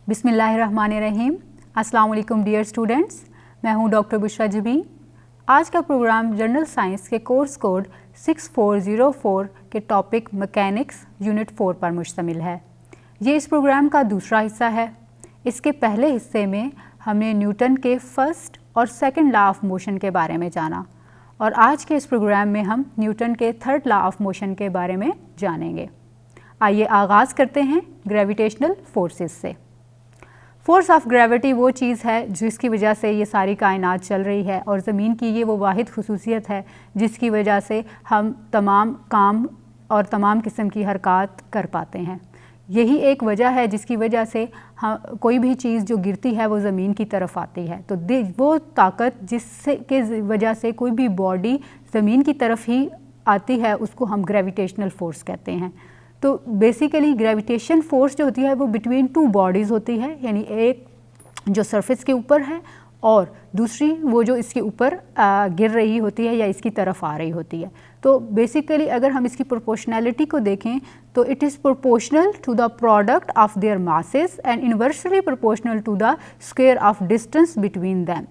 बिस्मिल्लाहिर्रहमानिर्रहीम। अस्सलाम वालेकुम डियर स्टूडेंट्स, मैं हूं डॉक्टर बुशरा जबी। आज का प्रोग्राम जनरल साइंस के कोर्स कोड 6404 के टॉपिक मैकेनिक्स यूनिट 4 पर मुश्तमिल है। ये इस प्रोग्राम का दूसरा हिस्सा है। इसके पहले हिस्से में हमने न्यूटन के फर्स्ट और सेकंड लॉ ऑफ मोशन के बारे में जाना और आज के इस प्रोग्राम में हम न्यूटन के थर्ड लॉ ऑफ मोशन के बारे में जानेंगे। आइए आगाज़ करते हैं ग्रेविटेशनल फोर्सेस से। फोर्स ऑफ ग्रेविटी वो चीज़ है जिसकी वजह से ये सारी कायनात चल रही है और ज़मीन की ये वो वाहिद खुसूसियत है जिसकी वजह से हम तमाम काम और तमाम किस्म की हरकत कर पाते हैं। यही एक वजह है जिसकी वजह से हम कोई भी चीज़ जो गिरती है वो ज़मीन की तरफ आती है। तो वो ताकत जिससे के वजह से कोई भी बॉडी ज़मीन की तरफ ही आती है उसको हम ग्रेविटेशनल फोर्स कहते हैं। तो बेसिकली ग्रेविटेशन फोर्स जो होती है वो बिटवीन टू बॉडीज़ होती है, यानी एक जो सरफेस के ऊपर है और दूसरी वो जो इसके ऊपर गिर रही होती है या इसकी तरफ आ रही होती है। तो बेसिकली अगर हम इसकी प्रोपोर्शनैलिटी को देखें तो it is proportional to the product of their masses and inversely proportional to the square of distance between them,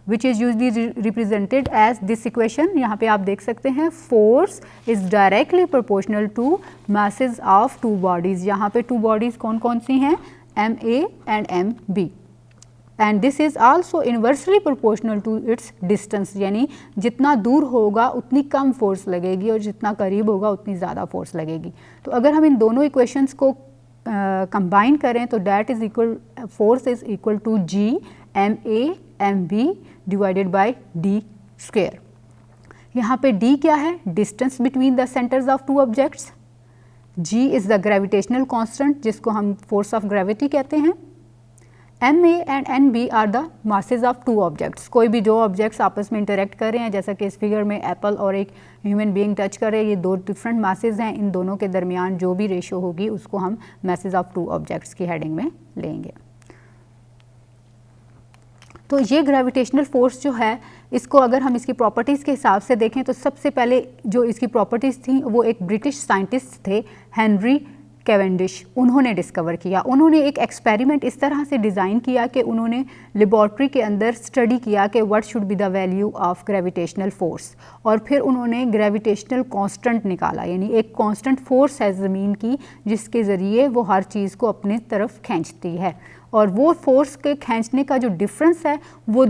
which is usually represented as this equation। यहाँ पे आप देख सकते हैं force is directly proportional to masses of two bodies। यहाँ पे two bodies कौन कौन सी हैं, ma and mb, and this is also inversely proportional to its distance, यानी जितना दूर होगा उतनी कम फोर्स लगेगी और जितना करीब होगा उतनी ज़्यादा फोर्स लगेगी। तो अगर हम इन दोनों इक्वेशंस को कंबाइन करें तो that is equal force is equal to g ma mb divided by d square. यहाँ पे d क्या है, distance between the centres of two objects. g is the gravitational constant जिसको हम फोर्स ऑफ ग्रेविटी कहते हैं। ma and nb are the masses of two objects. कोई भी दो ऑब्जेक्ट्स आपस में इंटरेक्ट कर रहे हैं, जैसा कि इस फिगर में एप्पल और एक ह्यूमन बीइंग टच कर रहे हैं, ये दो डिफरेंट मासेस हैं। इन दोनों के दरमियान जो भी रेशो होगी उसको हम मासेस ऑफ टू ऑब्जेक्ट्स की हेडिंग में लेंगे। तो ये ग्रेविटेशनल फोर्स जो है इसको अगर हम इसकी प्रॉपर्टीज़ के हिसाब से देखें तो सबसे पहले जो इसकी प्रॉपर्टीज़ थी वो एक ब्रिटिश साइंटिस्ट थे हेनरी कैवेंडिश, उन्होंने डिस्कवर किया। उन्होंने एक एक्सपेरिमेंट इस तरह से डिज़ाइन किया कि उन्होंने लेबॉर्ट्री के अंदर स्टडी किया कि what should be the value of gravitational force, और फिर उन्होंने ग्रेविटेशनल कांस्टेंट निकाला, यानी एक कांस्टेंट फोर्स है ज़मीन की जिसके ज़रिए वो हर चीज़ को अपनी तरफ खींचती है। और वो फोर्स के खींचने का जो डिफरेंस है वो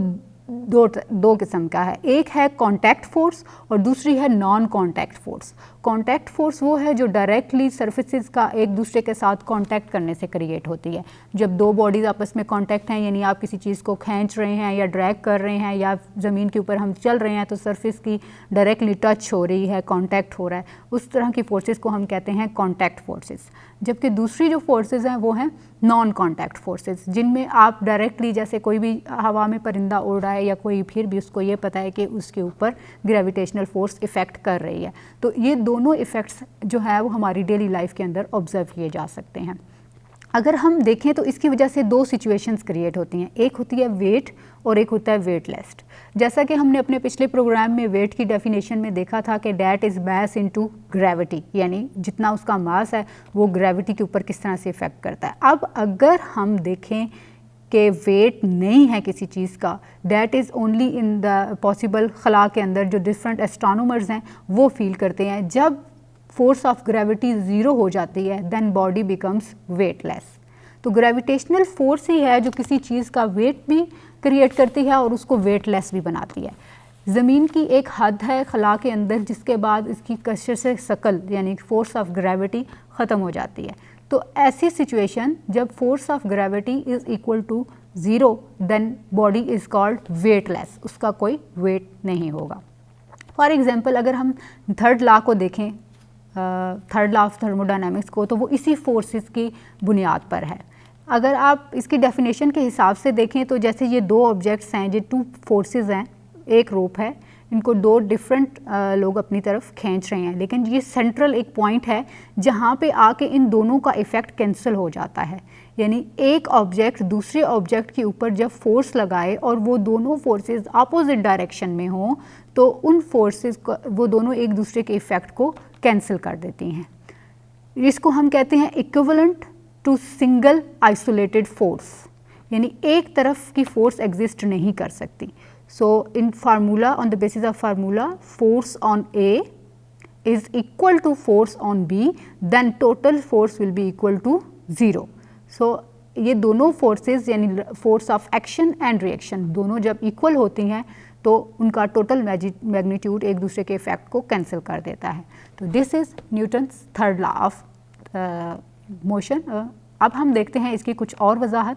दो किस्म का है, एक है कांटेक्ट फोर्स और दूसरी है non contact force. Contact force वो है जो डायरेक्टली सरफेसेस का एक दूसरे के साथ कांटेक्ट करने से क्रिएट होती है। जब दो बॉडीज़ आपस में कांटेक्ट हैं, यानी आप किसी चीज़ को खींच रहे हैं या ड्रैग कर रहे हैं या ज़मीन के ऊपर हम चल रहे हैं तो सरफेस की डायरेक्टली टच हो रही है, कांटेक्ट हो रहा है, उस तरह की फोर्सेस को हम कहते हैं कांटेक्ट फोर्सेस। जबकि दूसरी जो फोर्सेस हैं वो हैं नॉन कांटेक्ट फोर्सेस, जिनमें आप डायरेक्टली जैसे कोई भी हवा में परिंदा उड़ रहा है या कोई फिर भी उसको ये पता है कि उसके ऊपर ग्रेविटेशनल फोर्स इफ़ेक्ट कर रही है। तो ये दोनों इफ़ेक्ट्स जो है वो हमारी डेली लाइफ के अंदर ऑब्जर्व किए जा सकते हैं। अगर हम देखें तो इसकी वजह से दो सिचुएशंस क्रिएट होती हैं, एक होती है वेट और एक होता है वेटलेस। जैसा कि हमने अपने पिछले प्रोग्राम में वेट की डेफिनेशन में देखा था कि that is mass into gravity, यानी जितना उसका मास है वो ग्रेविटी के ऊपर किस तरह से इफ़ेक्ट करता है। अब अगर हम देखें कि वेट नहीं है किसी चीज़ का, that is only in the possible खला के अंदर जो डिफरेंट एस्ट्रोनॉमर्स हैं वो फील करते हैं, जब फोर्स ऑफ ग्रेविटी ज़ीरो हो जाती है देन बॉडी बिकम्स वेटलेस। तो ग्रेविटेशनल फोर्स ही है जो किसी चीज़ का वेट भी क्रिएट करती है और उसको वेटलेस भी बनाती है। ज़मीन की एक हद है खला के अंदर जिसके बाद इसकी कशिश से शकल यानी फोर्स ऑफ ग्रेविटी ख़त्म हो जाती है। तो ऐसी सिचुएशन जब force of gravity is equal to zero then body is called weightless, उसका कोई वेट नहीं होगा। फॉर एग्ज़ाम्पल अगर हम थर्ड लॉ को देखें, थर्ड लॉ ऑफ थर्मोडायनामिक्स को, तो वो इसी फोर्सेस की बुनियाद पर है। अगर आप इसकी डेफिनेशन के हिसाब से देखें तो जैसे ये दो ऑब्जेक्ट्स हैं, ये टू फोर्सेस हैं, एक रोप है, इनको दो डिफरेंट लोग अपनी तरफ खींच रहे हैं, लेकिन ये सेंट्रल एक पॉइंट है जहाँ पे आके इन दोनों का इफ़ेक्ट कैंसिल हो जाता है। यानी एक ऑब्जेक्ट दूसरे ऑब्जेक्ट के ऊपर जब फोर्स लगाए और वो दोनों फोर्सेस अपोजिट डायरेक्शन में हों तो उन फोर्सेस को वो दोनों एक दूसरे के इफ़ेक्ट को कैंसिल कर देती हैं। इसको हम कहते हैं equivalent to single isolated force, यानी एक तरफ की फोर्स एग्जिस्ट नहीं कर सकती. So in formula, on the basis of formula, force on a is equal to force on B, then total force will be equal to 0. So ये दोनों forces यानी force of action and reaction दोनों जब equal होती हैं तो उनका total magnitude एक दूसरे के इफेक्ट को कैंसिल कर देता है. तो this is Newton's third law of motion. अब हम देखते हैं इसकी कुछ और वजाहत.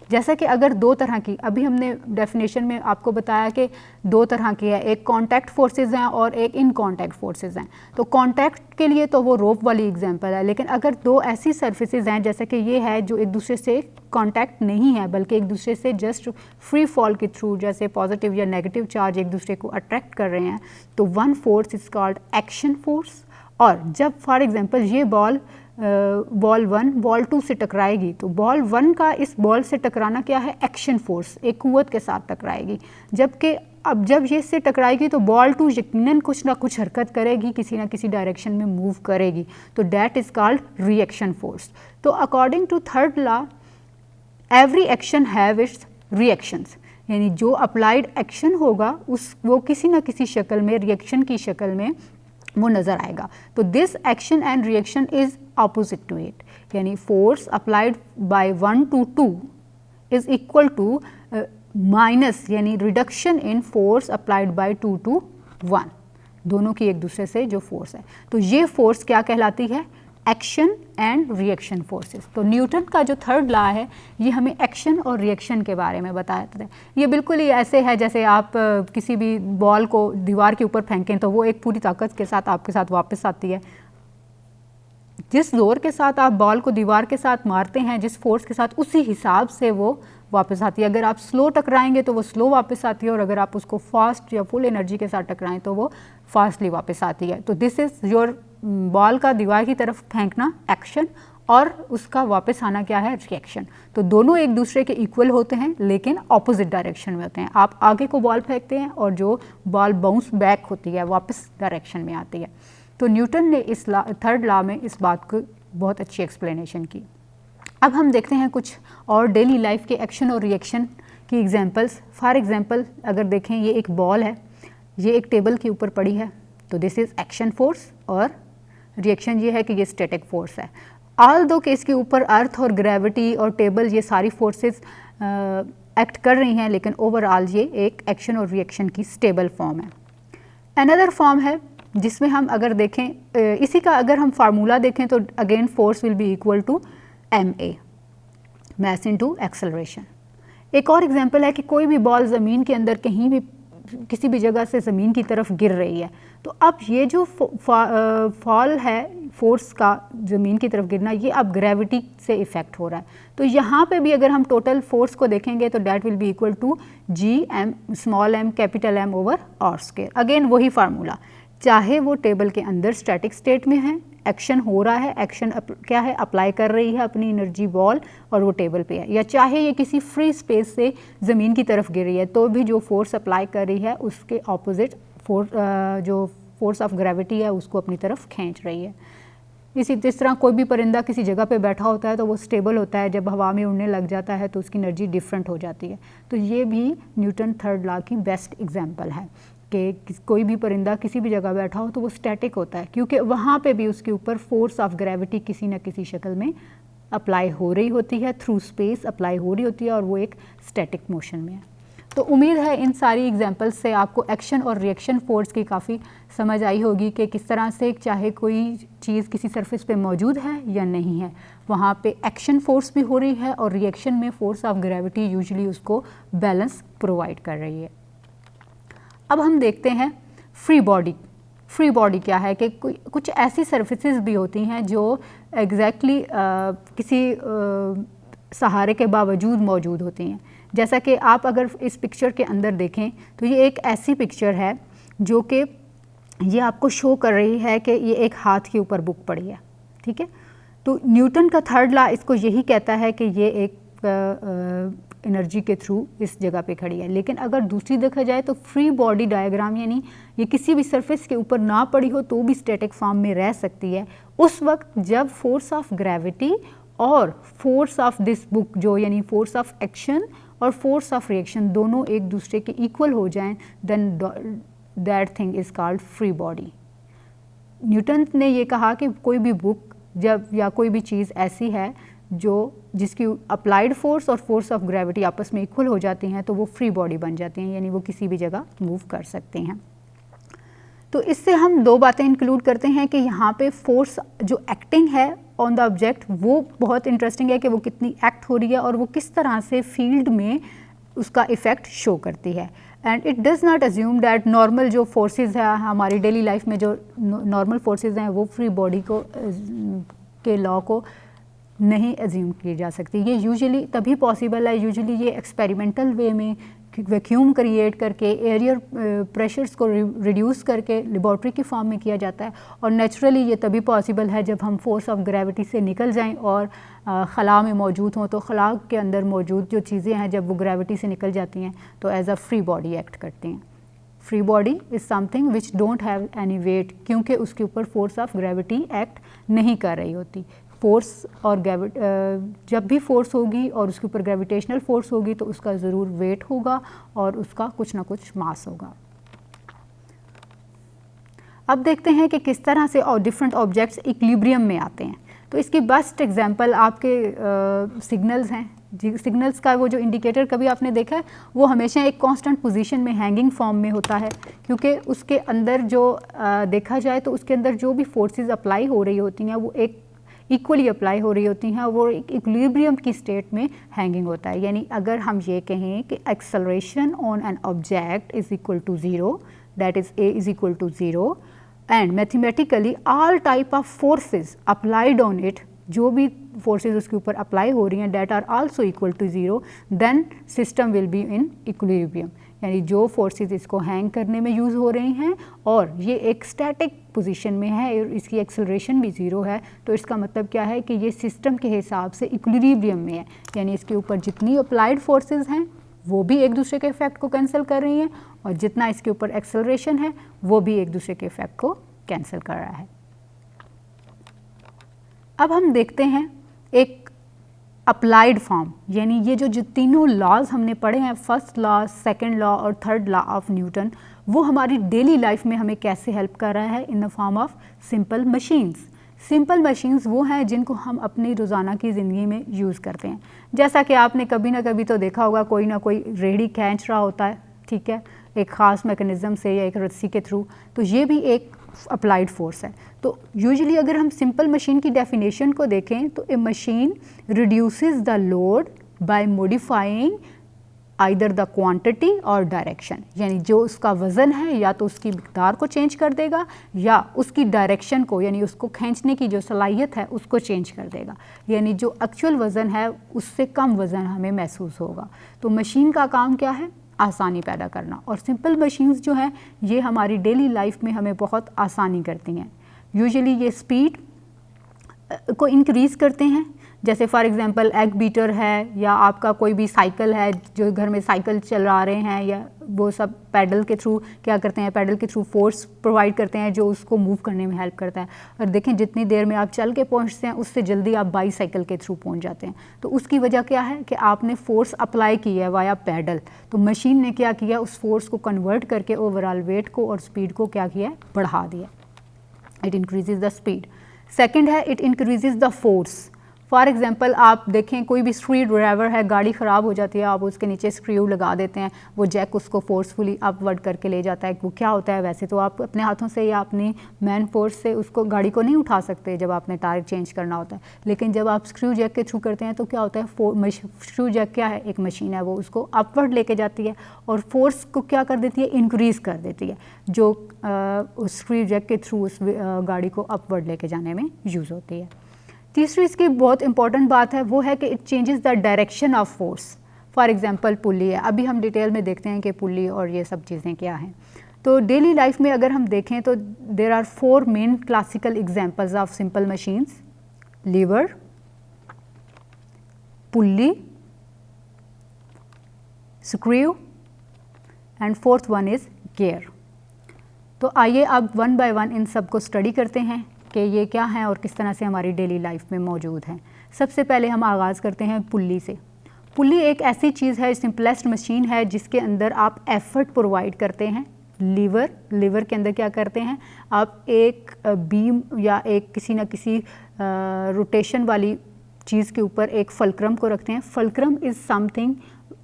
जैसा कि अगर दो तरह की, अभी हमने डेफिनेशन में आपको बताया कि दो तरह की है, एक कांटेक्ट फोर्सेस हैं और एक इन कांटेक्ट फोर्सेस हैं. तो कांटेक्ट के लिए तो वो रोप वाली एग्जांपल है, लेकिन अगर दो ऐसी सर्फेसेज हैं जैसे कि ये है जो एक दूसरे से कांटेक्ट नहीं है बल्कि एक दूसरे से जस्ट फ्री फॉल के थ्रू, जैसे पॉजिटिव या नेगेटिव चार्ज एक दूसरे को अट्रैक्ट कर रहे हैं, तो one force is called action force. और जब फॉर एग्जांपल ये बॉल 1 बॉल 2 से टकराएगी तो बॉल 1 का इस बॉल से टकराना क्या है, एक्शन फोर्स, एक कुव्वत के साथ टकराएगी. जबकि अब जब ये इससे टकराएगी तो बॉल 2 यकीनन कुछ ना कुछ हरकत करेगी, किसी ना किसी डायरेक्शन में मूव करेगी, तो that is called reaction force. तो according to third law, every action have its reactions, यानी जो अप्लाइड एक्शन होगा वो किसी ना किसी शक्ल में, रिएक्शन की शक्ल में वो नज़र आएगा. तो this action and reaction is opposite to it, यानी force applied by 1 to 2 is equal to minus, यानी reduction in force applied by 2 to 1, दोनों की एक दूसरे से जो फोर्स है. तो ये फोर्स क्या कहलाती है, एक्शन एंड रिएक्शन फोर्सेस. तो न्यूटन का जो थर्ड लॉ है ये हमें एक्शन और रिएक्शन के बारे में बताता है. ये बिल्कुल ही ऐसे है जैसे आप किसी भी बॉल को दीवार के ऊपर फेंकें तो वो एक पूरी ताकत के साथ आपके साथ वापस आती है. जिस जोर के साथ आप बॉल को दीवार के साथ मारते हैं, जिस फोर्स के साथ, उसी हिसाब से वो वापस आती है. अगर आप स्लो टकराएंगे तो वो स्लो वापस आती है, और अगर आप उसको फास्ट या फुल एनर्जी के साथ टकराएं तो वो फास्टली वापस आती है. तो दिस इज़ योर बॉल का दीवार की तरफ फेंकना एक्शन, और उसका वापस आना क्या है, रिएक्शन. तो दोनों एक दूसरे के इक्वल होते हैं लेकिन ऑपोजिट डायरेक्शन में होते हैं. आप आगे को बॉल फेंकते हैं और जो बॉल बाउंस बैक होती है वापस डायरेक्शन में आती है. तो न्यूटन ने इस थर्ड लॉ में इस बात को बहुत अच्छी एक्सप्लेनेशन की. अब हम देखते हैं कुछ और डेली लाइफ के एक्शन और रिएक्शन की एग्जांपल्स. फॉर एग्जांपल अगर देखें, ये एक बॉल है, ये एक टेबल के ऊपर पड़ी है, तो दिस इज़ एक्शन फोर्स, और रिएक्शन ये है कि ये स्टैटिक फोर्स है. ऑल दो के इसके ऊपर अर्थ और ग्रेविटी और टेबल ये सारी फोर्सेस एक्ट कर रही हैं, लेकिन ओवरऑल ये एक एक्शन और रिएक्शन की स्टेबल फॉर्म है. अनदर फॉर्म है जिसमें हम अगर देखें, इसी का अगर हम फार्मूला देखें तो again force will be equal to ma, mass into acceleration. एक और एग्जांपल है कि कोई भी बॉल ज़मीन के अंदर कहीं भी किसी भी जगह से ज़मीन की तरफ गिर रही है, तो अब ये जो फॉल है फोर्स का, ज़मीन की तरफ गिरना, ये अब ग्रेविटी से इफ़ेक्ट हो रहा है. तो यहाँ पे भी अगर हम टोटल फोर्स को देखेंगे तो that will be equal to Gm small m capital M over r square. Again वही फार्मूला, चाहे वो टेबल के अंदर स्टैटिक स्टेट में है, एक्शन हो रहा है, एक्शन क्या है, अप्लाई कर रही है अपनी एनर्जी बॉल और वो टेबल पे है, या चाहे ये किसी फ्री स्पेस से ज़मीन की तरफ गिर रही है, तो भी जो फोर्स अप्लाई कर रही है उसके ऑपोजिट जो फोर्स ऑफ ग्रेविटी है उसको अपनी तरफ खींच रही है. जिस तरह कोई भी परिंदा किसी जगह पे बैठा होता है तो वो स्टेबल होता है, जब हवा में उड़ने लग जाता है तो उसकी एनर्जी डिफरेंट हो जाती है. तो ये भी न्यूटन थर्ड लॉ की बेस्ट एग्जांपल है कि कोई भी परिंदा किसी भी जगह बैठा हो तो वो स्टैटिक होता है, क्योंकि वहाँ पे भी उसके ऊपर फोर्स ऑफ ग्रेविटी किसी न किसी शक्ल में अप्लाई हो रही होती है, थ्रू स्पेस अप्लाई हो रही होती है, और वो एक स्टैटिक मोशन में है. तो उम्मीद है इन सारी एग्जांपल्स से आपको एक्शन और रिएक्शन फोर्स की काफ़ी समझ आई होगी कि किस तरह से चाहे कोई चीज़ किसी सरफेस पे मौजूद है या नहीं है, वहाँ पे एक्शन फोर्स भी हो रही है और रिएक्शन में फोर्स ऑफ ग्रेविटी यूजुअली उसको बैलेंस प्रोवाइड कर रही है. अब हम देखते हैं फ्री बॉडी. फ्री बॉडी क्या है कि कुछ ऐसी सर्फेसेस भी होती हैं जो एग्जैक्टली किसी सहारे के बावजूद मौजूद होती हैं. जैसा कि आप अगर इस पिक्चर के अंदर देखें तो ये एक ऐसी पिक्चर है जो कि ये आपको शो कर रही है कि ये एक हाथ के ऊपर बुक पड़ी है, ठीक है. तो न्यूटन का थर्ड लॉ इसको यही कहता है कि ये एक एनर्जी के थ्रू इस जगह पे खड़ी है. लेकिन अगर दूसरी देखा जाए तो फ्री बॉडी डायग्राम, यानी ये किसी भी सरफेस के ऊपर ना पड़ी हो तो भी स्टैटिक फॉर्म में रह सकती है उस वक्त जब फोर्स ऑफ ग्रेविटी और फोर्स ऑफ दिस बुक जो यानी फोर्स ऑफ एक्शन और फोर्स ऑफ रिएक्शन दोनों एक दूसरे के इक्वल हो जाएं, then that thing is called free body. Newton ने ये कहा कि कोई भी बुक जब या कोई भी चीज़ ऐसी है जो जिसकी अप्लाइड फोर्स और फोर्स ऑफ ग्रेविटी आपस में इक्वल हो जाती हैं तो वो फ्री बॉडी बन जाती हैं, यानी वो किसी भी जगह मूव कर सकते हैं। तो इससे हम दो बातें इंक्लूड करते हैं कि यहाँ पे फोर्स जो एक्टिंग है ऑन द ऑब्जेक्ट वो बहुत इंटरेस्टिंग है कि वो कितनी एक्ट हो रही है और वो किस तरह से फील्ड में उसका इफ़ेक्ट शो करती है। And it does not assume that normal जो फोर्सेस है हमारी डेली लाइफ में जो नॉर्मल फोर्सेस हैं वो फ्री बॉडी को के लॉ को नहीं अज्यूम की जा सकती। ये यूजुअली तभी पॉसिबल है, यूजुअली ये एक्सपेरिमेंटल वे में वैक्यूम क्रिएट करके एरियर प्रेशर्स को रिड्यूस करके लेबॉर्ट्री की फॉर्म में किया जाता है, और नेचुरली ये तभी पॉसिबल है जब हम फोर्स ऑफ ग्रेविटी से निकल जाएं और खला में मौजूद हों। तो खला के अंदर मौजूद जो चीज़ें हैं जब वो ग्रेविटी से निकल जाती हैं तो as a free body act करती हैं। Free body is something which don't have any weight, क्योंकि उसके ऊपर फोर्स ऑफ ग्रेविटी एक्ट नहीं कर रही होती। फोर्स और जब भी फोर्स होगी और उसके ऊपर ग्रेविटेशनल फोर्स होगी तो उसका ज़रूर वेट होगा और उसका कुछ ना कुछ मास होगा। अब देखते हैं कि किस तरह से और डिफरेंट ऑब्जेक्ट्स इक्विलिब्रियम में आते हैं। तो इसकी बेस्ट एग्जांपल आपके सिग्नल्स हैं। सिग्नल्स का वो जो इंडिकेटर कभी आपने देखा है वो हमेशा एक कांस्टेंट पोजीशन में हैंगिंग फॉर्म में होता है, क्योंकि उसके अंदर जो देखा जाए तो उसके अंदर जो भी फोर्सेस अप्लाई हो रही होती हैं वो एक इक्वली अप्लाई हो रही होती हैं, वो एक इक्विलिब्रियम की स्टेट में हैंगिंग होता है। यानी अगर हम ये कहें कि acceleration on an object is equal to 0, that is a is equal to 0, and mathematically all type of forces applied on it, जो भी फोर्सेस उसके ऊपर अप्लाई हो रही हैं that are also equal to 0, then system will be in equilibrium. यानी जो forces इसको हैंग करने में यूज़ हो रही हैं और ये एक स्टैटिक पोजीशन में है और इसकी एक्सेलरेशन भी 0 है, तो इसका मतलब क्या है कि ये सिस्टम के हिसाब से इक्विलिब्रियम में है। यानी इसके ऊपर जितनी अप्लाइड फोर्सेस हैं वो भी एक दूसरे के इफेक्ट को कैंसिल कर रही हैं, और जितना इसके ऊपर एक्सेलरेशन है वो भी एक दूसरे के इफेक्ट को कैंसिल कर रहा है। अब हम देखते हैं एक अप्लाइड फॉर्म, यानी ये जो तीनों लॉज हमने पढ़े हैं, फर्स्ट लॉ, सेकंड लॉ और थर्ड लॉ ऑफ न्यूटन, वो हमारी डेली लाइफ में हमें कैसे हेल्प कर रहा है in the form of simple machines. Simple machines वो हैं जिनको हम अपनी रोज़ाना की ज़िंदगी में यूज़ करते हैं। जैसा कि आपने कभी ना कभी तो देखा होगा कोई ना कोई रेहड़ी खींच रहा होता है, ठीक है, एक ख़ास मैकेनिज़्म से या एक रस्सी के थ्रू, तो ये भी एक अप्लाइड फोर्स है। तो यूजुअली अगर हम सिंपल मशीन की डेफिनेशन को देखें तो a machine reduces the load by modifying either the quantity और डायरेक्शन, यानी जो उसका वज़न है या तो उसकी मिकदार को चेंज कर देगा या उसकी डायरेक्शन को, यानी उसको खींचने की जो सलाहियत है उसको चेंज कर देगा। यानी जो एक्चुअल वज़न है उससे कम वज़न हमें महसूस होगा। तो मशीन का काम क्या है? आसानी पैदा करना। और सिंपल मशीन्स जो हैं ये हमारी डेली लाइफ में हमें बहुत आसानी करती हैं। यूजुअली ये स्पीड को इंक्रीज़ करते हैं, जैसे फॉर एग्जांपल एग बीटर है या आपका कोई भी साइकिल है, जो घर में साइकिल चला रहे हैं, या वो सब पैडल के थ्रू क्या करते हैं, पैडल के थ्रू फोर्स प्रोवाइड करते हैं जो उसको मूव करने में हेल्प करता है। और देखें जितनी देर में आप चल के पहुंचते हैं उससे जल्दी आप बाईसाइकिल के थ्रू पहुंच जाते हैं। तो उसकी वजह क्या है कि आपने फोर्स अप्लाई की है वाया पैडल। तो मशीन ने क्या किया, उस फोर्स को कन्वर्ट करके ओवरऑल वेट को और स्पीड को क्या किया, बढ़ा दिया। It increases the speed. Second है it increases the force. For example आप देखें कोई भी स्क्रू ड्राइवर है, गाड़ी ख़राब हो जाती है, आप उसके नीचे स्क्रू लगा देते हैं, वो जैक उसको फोर्सफुली अपवर्ड करके ले जाता है। वो क्या होता है, वैसे तो आप अपने हाथों से या अपनी मैन फोर्स से उसको गाड़ी को नहीं उठा सकते जब आपने टायर चेंज करना होता है, लेकिन जब आप स्क्रू जैक के थ्रू करते हैं तो क्या होता है, स्क्रू जैक क्या है, एक मशीन है, वो उसको अपवर्ड लेके जाती है और फोर्स को क्या कर देती है, इंक्रीज़ कर देती है, जो उस स्क्रू जैक के थ्रू उस गाड़ी को अपवर्ड लेके जाने में यूज़ होती है। तीसरी इसकी बहुत इंपॉर्टेंट बात है वो है कि it changes the direction of force. For example pulley है, अभी हम डिटेल में देखते हैं कि पुल्ली और ये सब चीज़ें क्या हैं। तो डेली लाइफ में अगर हम देखें तो there are 4 main classical examples of simple machines: lever, pulley, screw and fourth one is gear. तो आइए अब वन बाय वन इन सब को स्टडी करते हैं कि ये क्या हैं और किस तरह से हमारी डेली लाइफ में मौजूद हैं। सबसे पहले हम आगाज़ करते हैं पुल्ली से। पुल्ली एक ऐसी चीज़ है, सिंपलेस्ट मशीन है जिसके अंदर आप एफर्ट प्रोवाइड करते हैं। लीवर के अंदर क्या करते हैं, आप एक बीम या एक किसी न किसी रोटेशन वाली चीज़ के ऊपर एक फलक्रम को रखते हैं। Fulcrum is something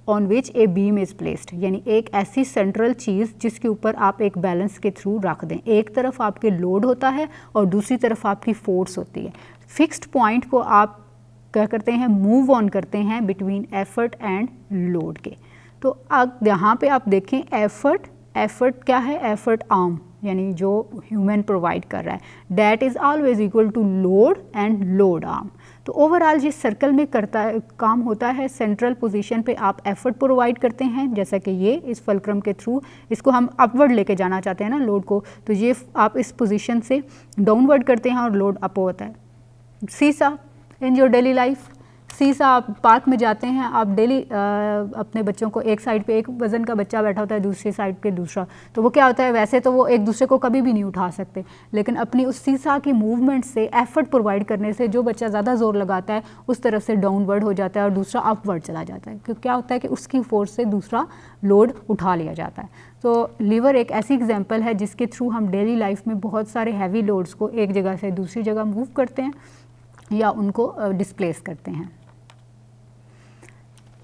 on which a beam is placed, यानी एक ऐसी सेंट्रल चीज़ जिसके ऊपर आप एक बैलेंस के थ्रू रख दें। एक तरफ आपके लोड होता है और दूसरी तरफ आपकी फोर्स होती है। फिक्स्ड पॉइंट को आप क्या करते हैं, मूव ऑन करते हैं बिटवीन एफर्ट एंड लोड के। तो अब यहाँ पे आप देखें एफर्ट क्या है, एफर्ट आर्म यानी जो ह्यूमन प्रोवाइड कर रहा है, that is always equal to load and load arm. तो ओवरऑल जिस सर्कल में काम होता है, सेंट्रल पोजीशन पे आप एफर्ट प्रोवाइड करते हैं, जैसा कि ये इस फलक्रम के थ्रू इसको हम अपवर्ड लेके जाना चाहते हैं ना लोड को, तो ये आप इस पोजीशन से डाउनवर्ड करते हैं और लोड अप होता है। सीसा इन योर डेली लाइफ, सीसा आप पार्क में जाते हैं, आप डेली अपने बच्चों को, एक साइड पे एक वज़न का बच्चा बैठा होता है, दूसरी साइड पे दूसरा, तो वो क्या होता है, वैसे तो वो एक दूसरे को कभी भी नहीं उठा सकते, लेकिन अपनी उस सीसा की मूवमेंट से, एफर्ट प्रोवाइड करने से जो बच्चा ज़्यादा ज़ोर लगाता है उस तरफ से डाउनवर्ड हो जाता है और दूसरा अपवर्ड चला जाता है, क्योंकि क्या होता है कि उसकी फोर्स से दूसरा लोड उठा लिया जाता है। तो लीवर एक ऐसी एग्जाम्पल है जिसके थ्रू हम डेली लाइफ में बहुत सारे हैवी लोड्स को एक जगह से दूसरी जगह मूव करते हैं या उनको डिस्प्लेस करते हैं।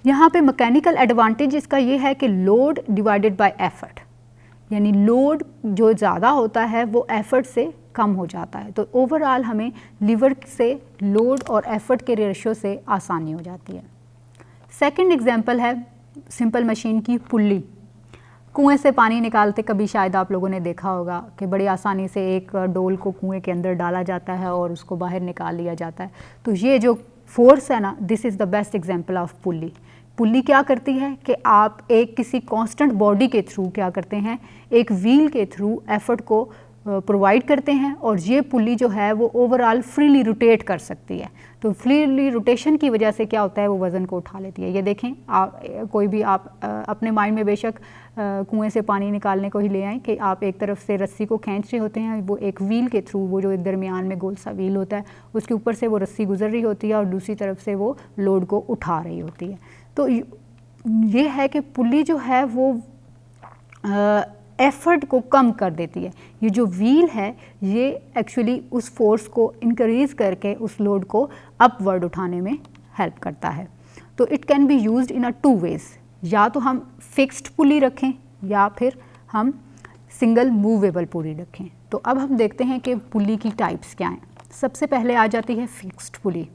यहाँ पे मैकेनिकल एडवांटेज इसका ये है कि लोड डिवाइडेड बाय एफर्ट, यानी लोड जो ज़्यादा होता है वो एफर्ट से कम हो जाता है। तो ओवरऑल हमें लीवर से लोड और एफर्ट के रेशियो से आसानी हो जाती है। सेकंड एग्जांपल है सिंपल मशीन की पुल्ली। कुएं से पानी निकालते कभी शायद आप लोगों ने देखा होगा कि बड़ी आसानी से एक डोल को कुएं के अंदर डाला जाता है और उसको बाहर निकाल लिया जाता है। तो ये जो फोर्स है ना, this is the best example of pulley. Pulley क्या करती है कि आप एक किसी कांस्टेंट बॉडी के थ्रू क्या करते हैं, एक व्हील के थ्रू एफर्ट को प्रोवाइड करते हैं और ये पुल्ली जो है वो ओवरऑल फ्रीली रोटेट कर सकती है। तो फ्रीली रोटेशन की वजह से क्या होता है, वो वज़न को उठा लेती है। ये देखें, आप कोई भी आप अपने माइंड में बेशक कुएं से पानी निकालने को ही ले आएँ कि आप एक तरफ से रस्सी को खींच रहे होते हैं, वो एक व्हील के थ्रू, वो जो दरमियान में गोल सा व्हील होता है उसके ऊपर से वो रस्सी गुजर रही होती है और दूसरी तरफ से वो लोड को उठा रही होती है। तो ये है कि पुल्ली जो है वो एफर्ट को कम कर देती है। ये जो व्हील है ये एक्चुअली उस फोर्स को इंक्रीज़ करके उस लोड को अपवर्ड उठाने में हेल्प करता है। तो it can be used in a two ways, या तो हम फिक्स्ड पुली रखें या फिर हम सिंगल मूवेबल पुली रखें। तो अब हम देखते हैं कि पुली की टाइप्स क्या हैं। सबसे पहले आ जाती है fixed pulley,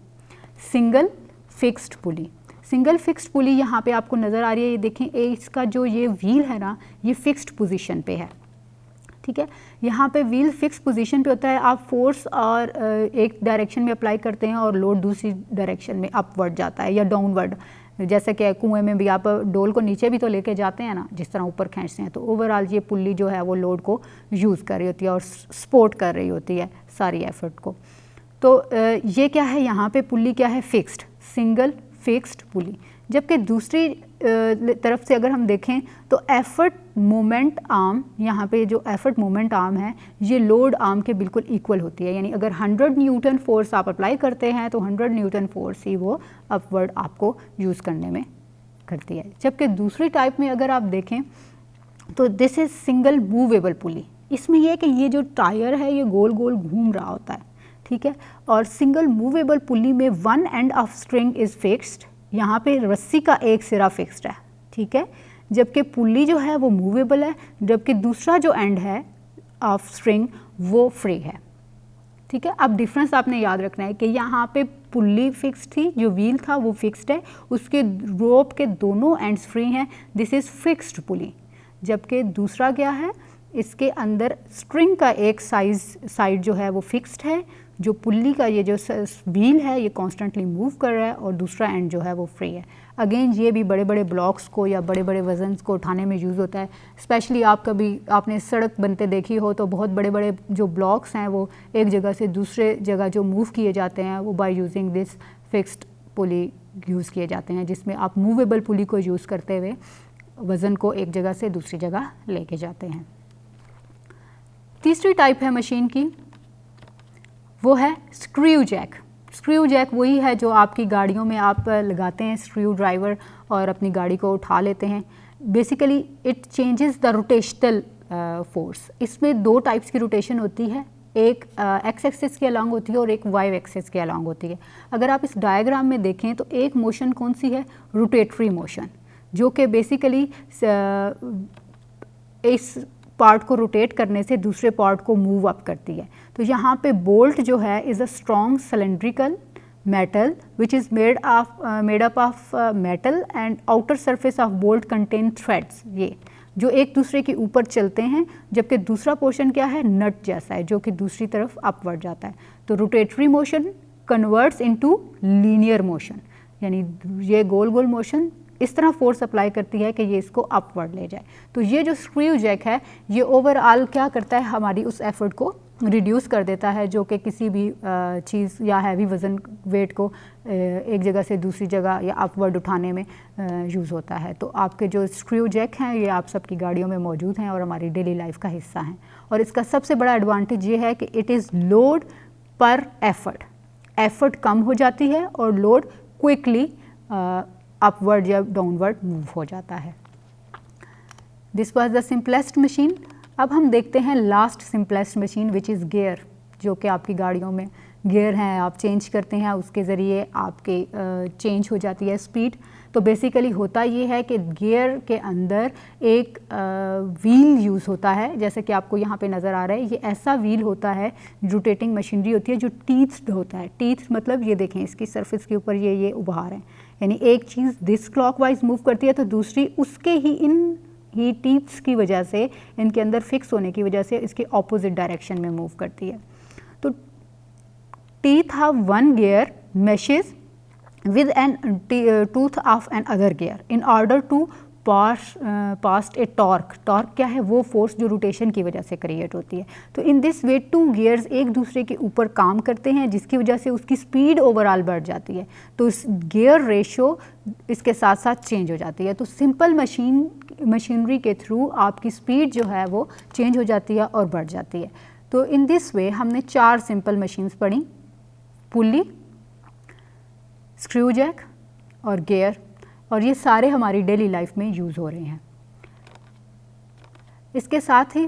single fixed pulley. Single fixed pulley यहाँ पे आपको नज़र आ रही है, ये देखें, इसका जो ये व्हील है ना ये फिक्स्ड पोजीशन पे है, ठीक है। यहाँ पे व्हील फिक्स पोजीशन पे होता है, आप फोर्स और एक डायरेक्शन में अप्लाई करते हैं और लोड दूसरी डायरेक्शन में अपवर्ड जाता है या डाउनवर्ड। जैसे कि कुएं में भी आप डोल को नीचे भी तो लेके जाते हैं ना, जिस तरह ऊपर खींचते हैं। तो ओवरऑल ये पुल्ली जो है वो लोड को यूज़ कर रही होती है और सपोर्ट कर रही होती है सारी एफर्ट को। तो ये क्या है, यहाँ पे पुल्ली क्या है, फिक्स्ड, सिंगल फिक्स्ड पुली। जबकि दूसरी तरफ से अगर हम देखें तो एफर्ट मोमेंट आर्म, यहाँ पे जो एफर्ट मोमेंट आर्म है ये लोड आर्म के बिल्कुल इक्वल होती है। यानी अगर 100 न्यूटन फोर्स आप अप्लाई करते हैं तो 100 न्यूटन फोर्स ही वो अपवर्ड आपको यूज़ करने में करती है। जबकि दूसरी टाइप में अगर आप देखें तो this is single movable pulley. इसमें यह है कि ये जो टायर है ये गोल गोल घूम रहा होता है, ठीक है। और सिंगल मूवेबल पुली में one end of string is fixed, यहाँ पे रस्सी का एक सिरा फिक्स्ड है, ठीक है। जबकि पुली जो है वो मूवेबल है, जबकि दूसरा जो एंड है ऑफ स्ट्रिंग वो फ्री है, ठीक है। अब डिफरेंस आपने याद रखना है कि यहाँ पे पुली फिक्स्ड थी, जो व्हील था वो फिक्स्ड है, उसके रोप के दोनों एंड्स फ्री हैं, दिस इज़ फिक्स्ड पुली। जबकि दूसरा क्या है, इसके अंदर स्ट्रिंग का एक साइड जो है वो फिक्स्ड है, जो पुल्ली का ये जो व्हील है ये कॉन्स्टेंटली मूव कर रहा है और दूसरा एंड जो है वो फ्री है। अगेन ये भी बड़े बड़े ब्लॉक्स को या बड़े बड़े वजन को उठाने में यूज़ होता है। स्पेशली आपने सड़क बनते देखी हो तो बहुत बड़े बड़े जो ब्लॉक्स हैं वो एक जगह से दूसरे जगह जो मूव किए जाते हैं वो by using this fixed pulley use किए जाते हैं, जिसमें आप मूवेबल पुली को यूज़ करते हुए वज़न को एक जगह से दूसरी जगह लेके जाते हैं। तीसरी टाइप है मशीन की, वो है स्क्रू जैक। स्क्रू जैक वही है जो आपकी गाड़ियों में आप लगाते हैं स्क्रू ड्राइवर और अपनी गाड़ी को उठा लेते हैं। Basically it changes the rotational force. इसमें दो टाइप्स की रोटेशन होती है, एक एक्स एक्सिस के अलॉन्ग होती है और एक वाई एक्सिस के अलॉन्ग होती है। अगर आप इस डायग्राम में देखें तो एक मोशन कौन सी है, रोटेटरी मोशन, जो कि बेसिकली इस पार्ट को रोटेट करने से दूसरे पार्ट को मूव अप करती है। तो यहाँ पे बोल्ट जो है is a strong cylindrical metal which is made up of metal and outer surface of bolt contain threads, ये जो एक दूसरे के ऊपर चलते हैं, जबकि दूसरा पोर्शन क्या है, नट जैसा है जो कि दूसरी तरफ अपवर्ड जाता है। तो rotatory motion converts into linear motion, यानी ये गोल गोल मोशन इस तरह फोर्स अप्लाई करती है कि ये इसको अपवर्ड ले जाए। तो ये जो स्क्रू जैक है ये ओवरऑल क्या करता है, हमारी उस एफर्ट को रिड्यूस कर देता है जो कि किसी भी चीज़ या हैवी वज़न वेट को एक जगह से दूसरी जगह या अपवर्ड उठाने में यूज़ होता है। तो आपके जो स्क्रू जैक हैं ये आप सबकी गाड़ियों में मौजूद हैं और हमारी डेली लाइफ का हिस्सा हैं। और इसका सबसे बड़ा एडवांटेज ये है कि इट इज़ लोड पर एफर्ट कम हो जाती है और लोड क्विकली अपवर्ड या डाउनवर्ड मूव हो जाता है। This was the simplest machine. अब हम देखते हैं last simplest machine which is gear, जो कि आपकी गाड़ियों में गियर हैं, आप चेंज करते हैं, उसके ज़रिए आपके चेंज हो जाती है स्पीड। तो बेसिकली होता ये है कि गियर के अंदर एक व्हील यूज़ होता है, जैसे कि आपको यहाँ पे नज़र आ रहा है। ये ऐसा व्हील होता है, रोटेटिंग मशीनरी होती है जो टीथ्ड होता है। टीथ मतलब ये देखें इसकी सरफेस के ऊपर ये उभार हैं, यानी एक चीज़ दिस क्लॉकवाइज मूव करती है तो दूसरी उसके ही टीथ्स की वजह से, इनके अंदर फिक्स होने की वजह से इसके ऑपोजिट डायरेक्शन में मूव करती है। तो teeth have one gear meshes with an tooth of an other gear in order to pass a torque क्या है, वो फोर्स जो रोटेशन की वजह से क्रिएट होती है। तो in this way two gears एक दूसरे के ऊपर काम करते हैं, जिसकी वजह से उसकी स्पीड ओवरऑल बढ़ जाती है। तो इस गियर रेशो इसके साथ साथ चेंज हो जाती है। तो सिंपल मशीनरी के थ्रू आपकी स्पीड जो है वो चेंज हो जाती है और बढ़ जाती है। तो इन दिस वे हमने 4 सिंपल मशीन्स पढ़ी, पुली, स्क्रू जैक और गियर, और ये सारे हमारी डेली लाइफ में यूज़ हो रहे हैं। इसके साथ ही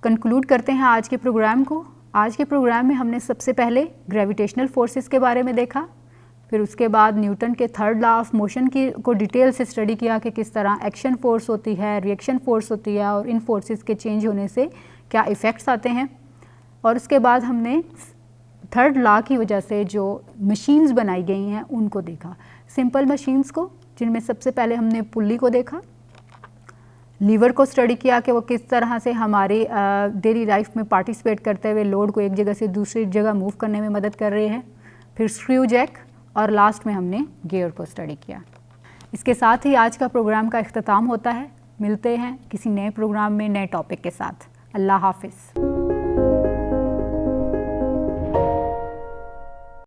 कंक्लूड करते हैं आज के प्रोग्राम को। आज के प्रोग्राम में हमने सबसे पहले ग्रेविटेशनल फोर्सेस के बारे में देखा, फिर उसके बाद न्यूटन के थर्ड लॉ ऑफ मोशन को डिटेल से स्टडी किया कि किस तरह एक्शन फोर्स होती है, रिएक्शन फोर्स होती है और इन फोर्सेस के चेंज होने से क्या इफ़ेक्ट्स आते हैं। और उसके बाद हमने थर्ड लॉ की वजह से जो मशीन्स बनाई गई हैं उनको देखा, सिंपल मशीन्स को, जिनमें सबसे पहले हमने पुल्ली को देखा, लीवर को स्टडी किया कि वो किस तरह से हमारी डेली लाइफ में पार्टिसिपेट करते हुए लोड को एक जगह से दूसरी जगह मूव करने में मदद कर रहे हैं, फिर स्क्रू जैक और लास्ट में हमने गियर को स्टडी किया। इसके साथ ही आज का प्रोग्राम का इख्तिताम होता है। मिलते हैं किसी नए प्रोग्राम में नए टॉपिक के साथ। अल्लाह हाफिज़।